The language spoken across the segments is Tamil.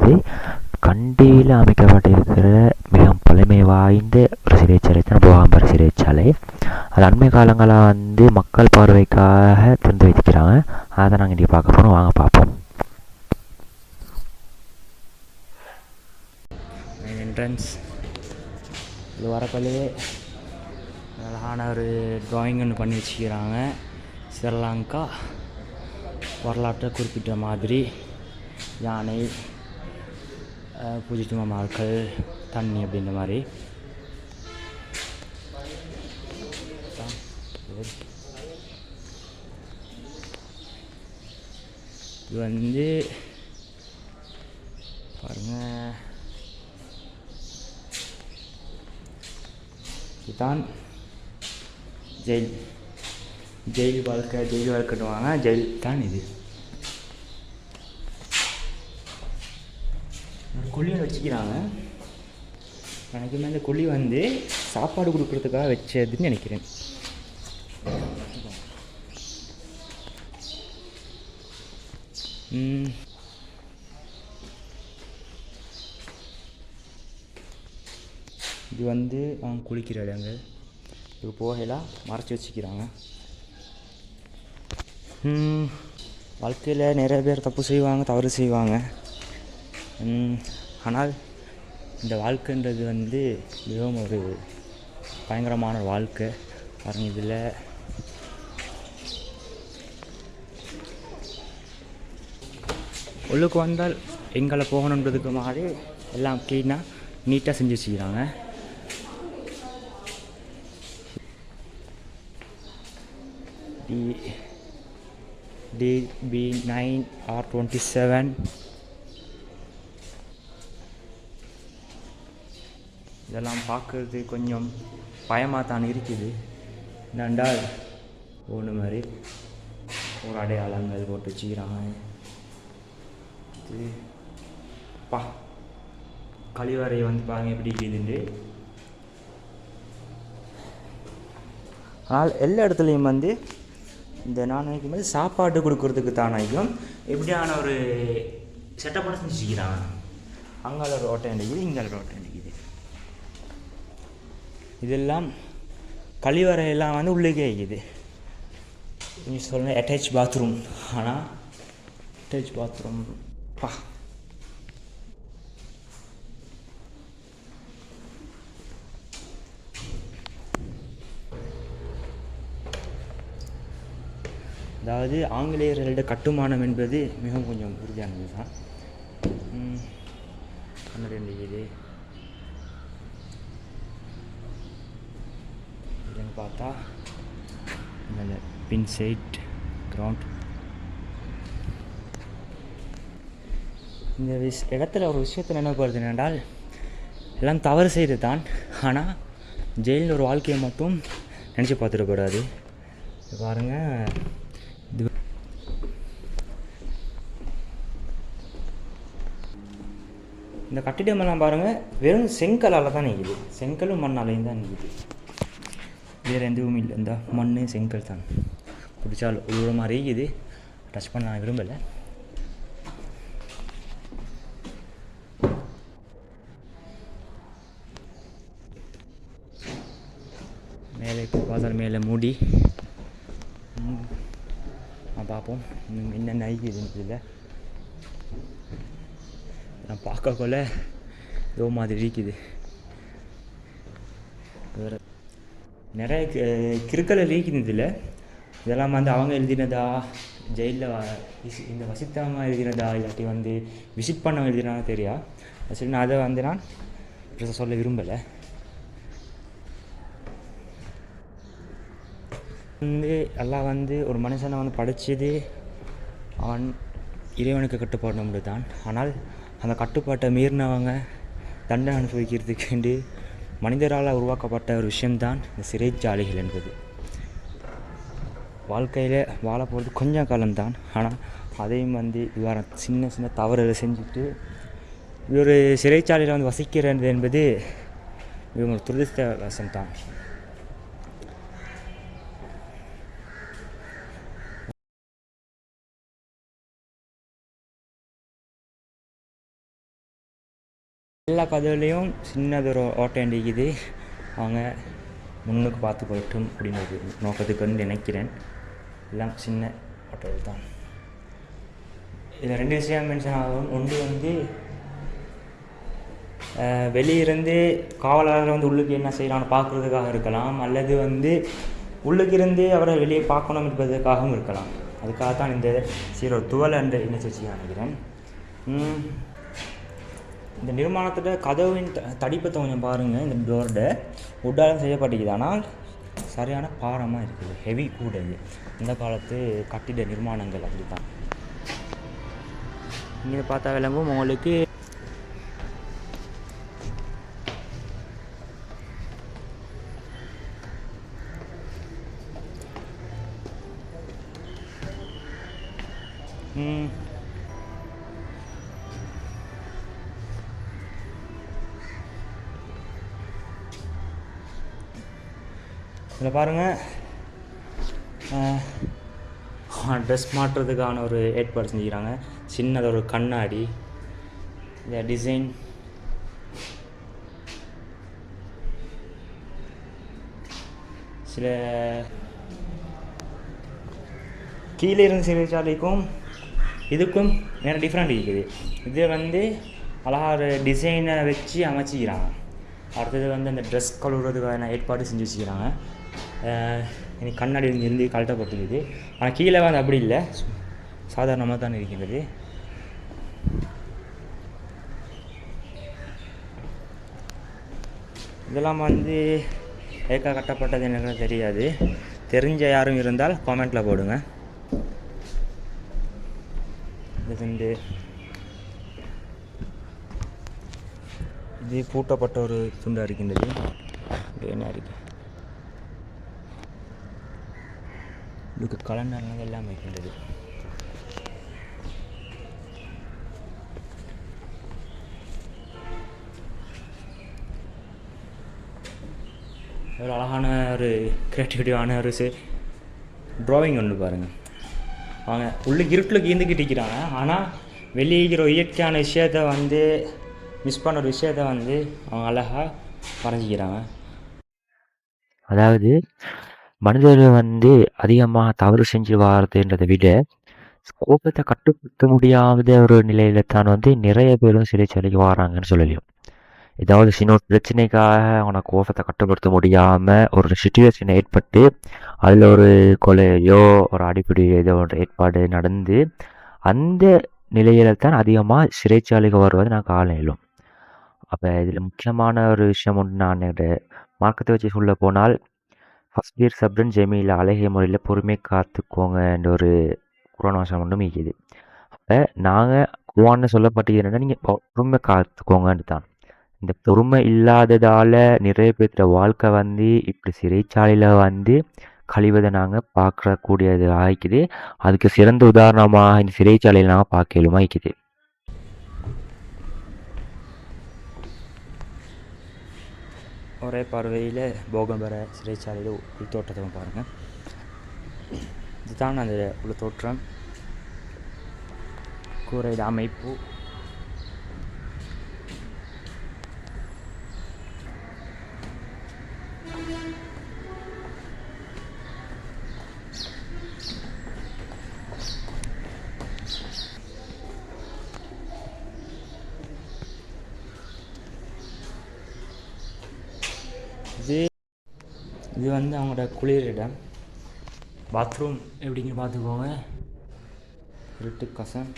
வந்து கண்டியில் அமைக்கப்பட்டிருக்கிற மிகவும் பழமை வாய்ந்த ஒரு சிறைச்சாலை தான் போகாம்பர் சிறைச்சாலை. அது அண்மை காலங்களாக வந்து மக்கள் பார்வைக்காக திறந்து வைக்கிறாங்க. அதை நாங்கள் இன்றைக்கி பார்க்க போகிறோம். வாங்க பார்ப்போம். என்ட்ரன்ஸ் இது வரப்போலே அழகான ஒரு ட்ராயிங் ஒன்று பண்ணி வச்சுக்கிறாங்க. ஸ்ரீலங்கா வரலாற்றை குறிப்பிட்ட மாதிரி யானை, பூஜித்துவ மார்கள், தண்ணி அப்படின்ற மாதிரி. இது வந்து பாருங்கள், இதுதான் ஜெயில் வாழ்க்கைடுவாங்க. ஜெயில் தான் இது. குழியை வச்சுக்கிறாங்க. எனக்குமே இந்த குழி வந்து சாப்பாடு கொடுக்குறதுக்காக வச்சதுன்னு நினைக்கிறேன். இது வந்து அவங்க குளிக்கிற இடங்கள். இது போகலாம் மறைச்சி வச்சுக்கிறாங்க. வாழ்க்கையில் நிறைய பேர் தப்பு செய்வாங்க, தவறு செய்வாங்க. ஆனால் இந்த வாழ்க்கைன்றது வந்து மிகவும் ஒரு பயங்கரமான வாழ்க்கை. பாருங்கள், இதில் உள்ளுக்கு வந்தால் எங்களை போகணுன்றதுக்கு மாதிரி எல்லாம் க்ளீனாக நீட்டாக செஞ்சு வச்சுக்கிறாங்க. DB9R27 இதெல்லாம் பார்க்குறது கொஞ்சம் பயமாக தான் இருக்குது. என்னென்றால் ஒன்று மாதிரி ஒரு அடையாளங்கள் போட்டு வச்சுக்கிறாங்க. இது கழிவறை வந்து பாருங்கள் எப்படி இருக்குதுண்டு. ஆனால் எல்லா இடத்துலையும் வந்து இந்த நான் நினைக்கும் போது சாப்பாடு கொடுக்கறதுக்கு தானாயும் எப்படியான ஒரு செட்டப் பண்ணி செஞ்சுக்கிறாங்க. அங்கால ஒரு ஓட்டை அடிக்குது, இங்கால ஒரு ஓட்டை அடிக்குது. இதெல்லாம் கழிவறையெல்லாம் வந்து உள்ளே இருக்குது. நீங்கள் சொல்ல அட்டாச் பாத்ரூம். ஆனால் அட்டாச் பாத்ரூம் அதாவது ஆங்கிலேயர்களோட கட்டுமானம் என்பது மிகவும் கொஞ்சம் உறுதியானது தான். இது இதுன்னு பார்த்தா இந்த பின் சைட் கிரவுண்ட். இந்த இடத்துல ஒரு விஷயத்தில் என்ன போகிறது என்னென்றால் எல்லாம் தவறு செய்து தான். ஆனால் ஜெயிலில் ஒரு வாழ்க்கையை மட்டும் நினச்சி பார்த்துடக்கூடாது. பாருங்கள், இது இந்த கட்டிடமெல்லாம் பாருங்கள் வெறும் செங்கலால் தான் நிற்குது. செங்கலும் மண்ணாலையும் தான் நிற்குது. வேறு எதுவும் இல்லை. இந்த மண் செங்கல் தான். பிடிச்சாலும் ஒரு மாதிரி இருக்குது. டச் பண்ண நான் விரும்பலை. மேலே இப்போ பார்த்தாலும் மேலே மூடி பார்ப்போம் என்னென்ன ஐக்குதுன்னு இல்லை. நான் பார்க்கக்குள்ள ஏதோ மாதிரி இருக்குது. வேறு நிறைய கிறுக்கலை இருக்குது இதில். இதெல்லாம் வந்து அவங்க எழுதினதா, ஜெயிலில் இந்த வசித்தவங்க எழுதினதா, இல்லாட்டி வந்து விசிட் பண்ணவங்க எழுதினா தெரியா. சரி, நான் அதை வந்து நான் சொல்ல விரும்பலை. வந்து எல்லாம் வந்து ஒரு மனுஷனை வந்து படைச்சது அவன் இறைவனுக்கு கட்டுப்பாடு தான். ஆனால் அந்த கட்டுப்பாட்டை மீறினவங்க தண்டனை அனுபவிக்கிறதுக்கு மனிதரால் உருவாக்கப்பட்ட ஒரு விஷயம்தான் இந்த சிறைச்சாலைகள் என்பது. வாழ்க்கையில் வாழ போகிறது கொஞ்சம் காலம்தான். ஆனால் அதையும் வந்து இவ்வாறு சின்ன சின்ன தவறுகளை செஞ்சுட்டு ஒரு சிறைச்சாலையில் வந்து வசிக்கிறது என்பது இவங்க ஒரு துரதிர்ஷ்டவசம்தான். எல்லா கதவுலேயும் சின்னதொரு ஓட்டை அடிக்குது. அவங்க முன்னுக்கு பார்த்து போய்ட்டும் அப்படின்னு ஒரு நோக்கத்துக்கு வந்து நினைக்கிறேன். எல்லாம் சின்ன ஓட்டைகள் தான். இதில் 2 விஷயம் மென்ஷன் ஆகும். ஒன்று வந்து வெளியிருந்து காவலர்கள் வந்து உள்ளுக்கு என்ன செய்யலாம்னு பார்க்குறதுக்காக இருக்கலாம், அல்லது வந்து உள்ளுக்கு இருந்து அவரை வெளியே பார்க்கணும் என்பதற்காகவும் இருக்கலாம். அதுக்காக தான் இந்த சீரோ துவல் என்று இணைச்சி நினைக்கிறேன். இந்த நிர்மாணத்தோட கதவின் தடிப்பத்தை கொஞ்சம் பாருங்கள். இந்த டோர்ட உட்டாலும் செய்யப்பட்டிருக்குது, ஆனால் சரியான பாரமாக இருக்குது, ஹெவி கூட. இது இந்த காலத்து கட்டிட நிர்மாணங்கள் அப்படி தான். இங்கே பார்த்தா விளங்கும் உங்களுக்கு. இதில் பாருங்கள், ட்ரெஸ் மாட்டுறதுக்கான ஒரு ஏற்பாடு செஞ்சுக்கிறாங்க. சின்னதாக ஒரு கண்ணாடி. இந்த டிசைன் சில கீழே இருந்து சிறைச்சாலைக்கும் இதுக்கும் நிறைய டிஃப்ரெண்ட் இருக்குது. இது வந்து அழகாக ஒரு டிசைனை வச்சு அமைச்சிக்கிறாங்க. அடுத்தது வந்து அந்த ட்ரெஸ் கழுவுறதுக்கான ஏற்பாடு செஞ்சு வச்சுக்கிறாங்க. எனக்கு கண்ணாடி இருந்து கழட்டப்பட்டுக்குது, ஆனால் கீழே வந்து அப்படி இல்லை, சாதாரணமாக தான் இருக்கின்றது. இதெல்லாம் வந்து ஏக்கா கட்டப்பட்டது எனக்கு தெரியாது. தெரிஞ்ச யாரும் இருந்தால் காமெண்ட்டில் போடுங்க. இது பூட்டப்பட்ட ஒரு துண்டாக இருக்கின்றது. என்ன இருக்கு, இதுக்கு கலண்டர்கள் எல்லாம் இருக்கின்றது. ஒரு அழகான ஒரு க்ரியேட்டிவிட்டியான ஒரு ட்ராயிங் ஒன்று பாருங்கள். அவங்க உள்ளுக்கு இருட்டில் கீந்துக்கிட்டு இருக்கிறாங்க, ஆனால் வெளியிற இயற்கையான விஷயத்தை வந்து மிஸ் பண்ண ஒரு விஷயத்தை வந்து அவங்க அழகாக வரைஞ்சிக்கிறாங்க. அதாவது மனிதர்கள் வந்து அதிகமாக தவறு செஞ்சு வாரதுன்றதை விட கோபத்தை கட்டுப்படுத்த முடியாத ஒரு நிலையில தான் வந்து நிறைய பேரும் சிறைச்சாலைக்கு வராங்கன்னு சொல்லலையும். ஏதாவது சின்ன ஒரு பிரச்சனைக்காக அவனை கோபத்தை கட்டுப்படுத்த முடியாமல் ஒரு சுச்சுவேஷன் ஏற்பட்டு அதில் ஒரு கொலையோ ஒரு அடிப்படை ஏதோ ஒரு ஏற்பாடு நடந்து அந்த நிலையில தான் அதிகமாக சிறைச்சாலைக்கு வருவது நான் காலையிலும். அப்போ இதில் முக்கியமான ஒரு விஷயம் ஒன்று நான் மார்க்கத்தை வச்சு சொல்ல போனால், ஃபர்ஸ்ட் இயர் சப்டன் ஜெமியில் அழகிய முறையில் பொறுமை காத்துக்கோங்கன்ற ஒரு குரான் ஒன்றும் இருக்குது. அப்போ நாங்கள் குரான்னு சொல்லப்பட்டிருக்கிறேன்னா நீங்கள் பொறுமை காத்துக்கோங்கன்னு தான். இந்த பொறுமை இல்லாததால் நிறைய பேர்த்த வாழ்க்கை வந்து இப்படி சிறைச்சாலையில் வந்து கழிவதை நாங்கள் பார்க்கக்கூடியது ஆகிக்குது. அதுக்கு சிறந்த உதாரணமாக இந்த சிறைச்சாலையில் நாங்கள் பார்க்கலுமா இருக்குது. ஒரே பார்வையில் போகம்பர சிறைச்சாலையில் உள் தோட்டத்தை பாருங்கள். இதுதான் அந்த உள் தோற்றம், கூரையிட அமைப்பு. இது வந்து அவங்களோட குளிரிடம். பாத்ரூம் எப்படிங்க பார்த்துக்கோங்க. இருட்டு கசம்.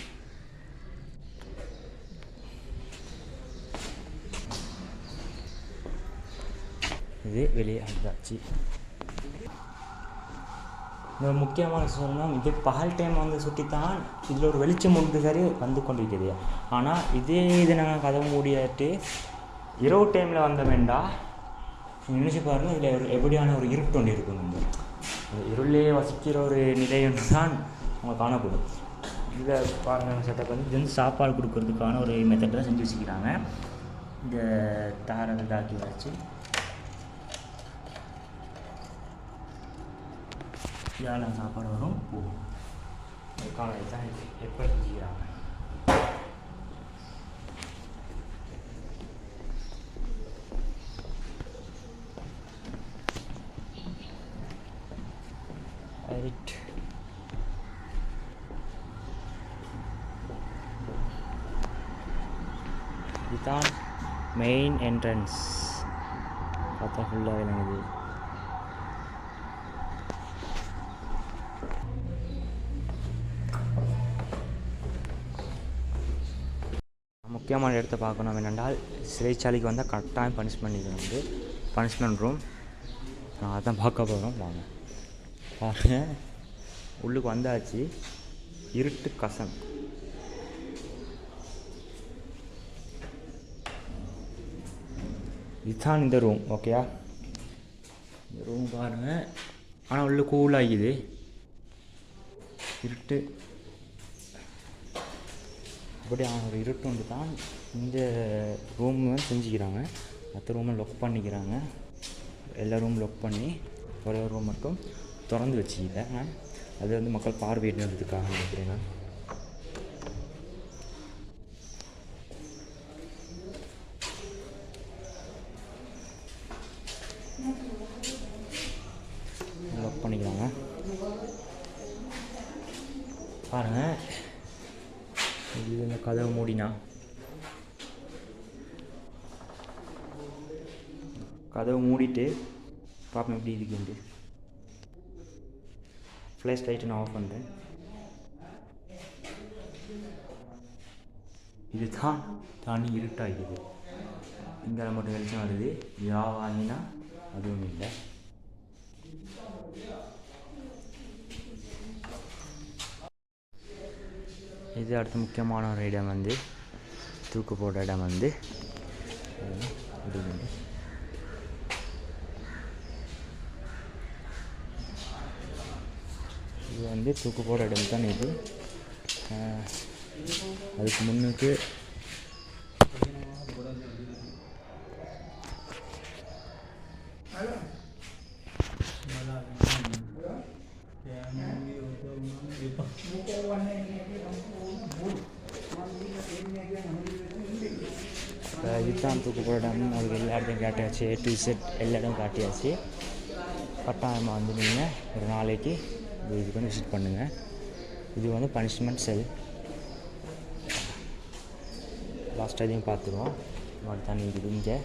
இது வெளியே அந்தாச்சு. இந்த முக்கியமான சொல்லணும், இது பகல் டைம் வந்து சுற்றித்தான் இதில் ஒரு வெளிச்சம் ஒன்று சரி வந்து கொண்டிருக்குது. ஆனால் இது நாங்கள் கதவு மூடியாட்டு இரவு டைமில் வந்த வேண்டாம். நினச்சி பாருங்கள், இதில் ஒரு எப்படியான ஒரு இருட்டு ஒன்று இருக்கும். இந்த இருளே வசிக்கிற ஒரு நிலை ஒன்று தான் அவங்க காணப்படும். இதில் பாருங்கள், செட்டப் வந்து இது வந்து சாப்பாடு கொடுக்கறதுக்கான ஒரு மெத்தடில் செஞ்சு வச்சுக்கிறாங்க. இந்த தாரை இதாக்கி வச்சு இதால் சாப்பாடு வரும் போகும். அதுக்கான இதுதான் எப்படி செஞ்சுக்கிறாங்க. இதுதான் மெயின் என்ட்ரன்ஸ். பார்த்தா ஃபுல்லாக விளங்குது. முக்கியமான இடத்த பார்க்கணும் என்னென்றால் சிறைச்சாலைக்கு வந்தால் கட்டாயம் பனிஷ்மெண்ட் ரூம். நான் அதான் பார்க்க போகிறோம். வாங்க பாருங்க, உள்ளுக்கு வந்தாச்சு. இருட்டு கசம். இதுதான் இந்த ரூம். ஓகேயா, இந்த ரூம் பாருங்கள். ஆனால் உள்ள கூலாகிது, இருட்டு. அப்படி ஒரு இருட்டு வந்து தான் இந்த ரூம் செஞ்சுக்கிறாங்க. மற்ற ரூமை லாக் பண்ணிக்கிறாங்க. எல்லா ரூமும் லாக் பண்ணி ஒரே ரூம் மட்டும் திறந்து வச்சுக்கிட்டேன். அது வந்து மக்கள் பார்வையிடுறதுக்காக அப்படின்னா. லாக் பண்ணிக்கிறாங்க பாருங்கள். இது இந்த கதவை மூடினா, கதவை மூடிட்டு பார்ப்போம் எப்படி இருக்குன்ட்டு. ஃப்ளாஷ் லைட்டை நான் ஆஃப் பண்ணுறேன். இது தான் தனி இருட்டாகிடுது. இங்கே மட்டும் வெளிச்சம் வருது. யாவானா அதுவும் இல்லை. இது அடுத்த முக்கியமான ஒரு இடம் வந்து தூக்கு போட்ட இடம் வந்து இது வந்து தூக்கு போட்ட இடம் தான். இது அதுக்கு முன்னுக்கு இதுதான் தூக்கு போட இடம். உங்களுக்கு எல்லா இடத்தையும் காட்டியாச்சு. A to Z எல்லா இடம் காட்டியாச்சு. கட்டாயமாக வந்து நீங்கள் ஒரு நாளைக்கு இதுக்கு வந்து விசிட் பண்ணுங்கள். இது வந்து பனிஷ்மெண்ட் செல். லாஸ்ட்டாக இதையும் பார்த்துருவோம். மாதிரி தண்ணி இருக்குது இங்கே.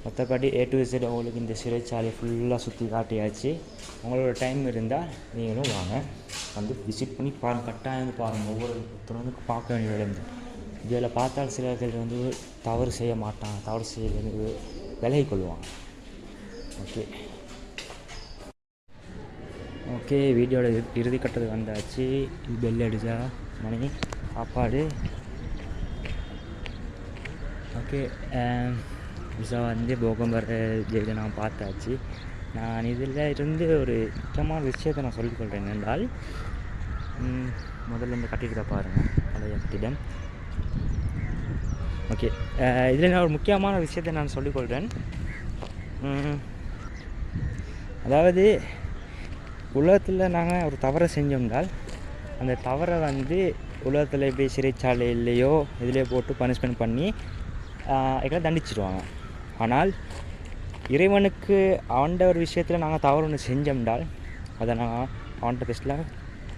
மற்றபடி A to Z உங்களுக்கு இந்த சிறைச்சாலையை ஃபுல்லாக சுற்றி காட்டியாச்சு. உங்களோட டைம் இருந்தால் நீங்களும் வாங்க, வந்து விசிட் பண்ணி பாருங்கள். கட்டாயம் பாருங்கள். ஒவ்வொருத்தரும் வந்து பார்க்க வேண்டிய இடம். இதில் பார்த்தால் சிலர்கள் வந்து தவறு செய்ய மாட்டாங்க, தவறு செய்ய விலகி கொள்வாங்க. ஓகே வீடியோட இறுதி கட்டத்துக்கு வந்தாச்சு. இது பெல் அடித்தா மணி சாப்பாடு. ஓகே விசா வந்து போகம்பர் ஜெயிலை நான் பார்த்தாச்சு. நான் இதில் இருந்து ஒரு முக்கியமான விஷயத்தை நான் சொல்லிக்கொள்கிறேன் என்றால், முதல்ல இந்த கட்டிடத்தை பாருங்கள், பழைய கட்டிடம். ஓகே இதில் நான் ஒரு முக்கியமான விஷயத்தை நான் சொல்லிக்கொள்கிறேன். அதாவது உலகத்தில் நாங்கள் ஒரு தவறை செஞ்சோம்னால் அந்த தவறை வந்து உலகத்தில் எப்படி சிறைச்சாலையிலையோ இதிலே போட்டு பனிஷ்மெண்ட் பண்ணி எங்களை தண்டிச்சிடுவாங்க. ஆனால் இறைவனுக்கு அவன்ட ஒரு விஷயத்தில் நாங்கள் தவறு ஒன்று செஞ்சோம்னால் அதை நாங்கள் அவன்கிட்ட பெஸ்ட்டில்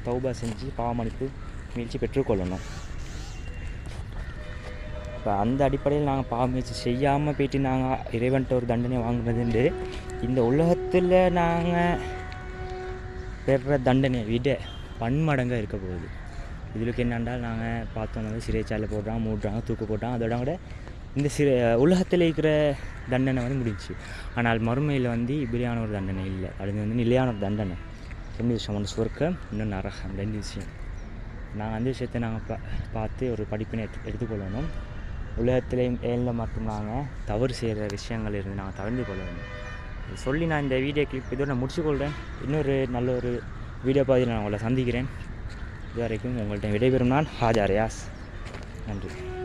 தௌபா செஞ்சு பாவமன்னிப்பு முயற்சி பெற்றுக்கொள்ளணும். இப்போ அந்த அடிப்படையில் நாங்கள் பாவ முயற்சி செய்யாமல் போய்ட்டு நாங்கள் இறைவன்கிட்ட ஒரு தண்டனை வாங்குறதுண்டு இந்த உலகத்தில் நாங்கள் பெற தண்டனையை விட பன்மடங்காக இருக்க போகுது. இதுக்கு என்னென்றால் நாங்கள் பார்த்தோம் வந்து சிறைச்சாலை போடுறாங்க, மூடுறாங்க, தூக்கு போடுறாங்க. அதோட கூட இந்த உலகத்தில் இருக்கிற தண்டனை வந்து முடிஞ்சு. ஆனால் மறுமையில் வந்து இப்படியான ஒரு தண்டனை இல்லை. அது வந்து நிலையான ஒரு தண்டனை. 2 விஷயம், ஒன்று சொர்க்கம், இன்னும் நரகம். 2 விஷயம். நாங்கள் அந்த விஷயத்தை நாங்கள் பார்த்து ஒரு படிப்பினை எடுத்துக்கொள்ளணும். உலகத்திலையும் ஏழில் மட்டும் நாங்கள் தவறு செய்கிற விஷயங்கள் இருந்து நாங்கள் தவிர்த்து கொள்ளணும் சொல்லி நான் இந்த வீடியோ கிளிப் இதோட நான் முடிச்சுக்கொள்கிறேன். இன்னொரு நல்ல ஒரு வீடியோ பதில் நான் உங்களை சந்திக்கிறேன். இது வரைக்கும் உங்கள்கிட்ட விடைபெறும் நான் ஹாஜா ரியாஸ். நன்றி.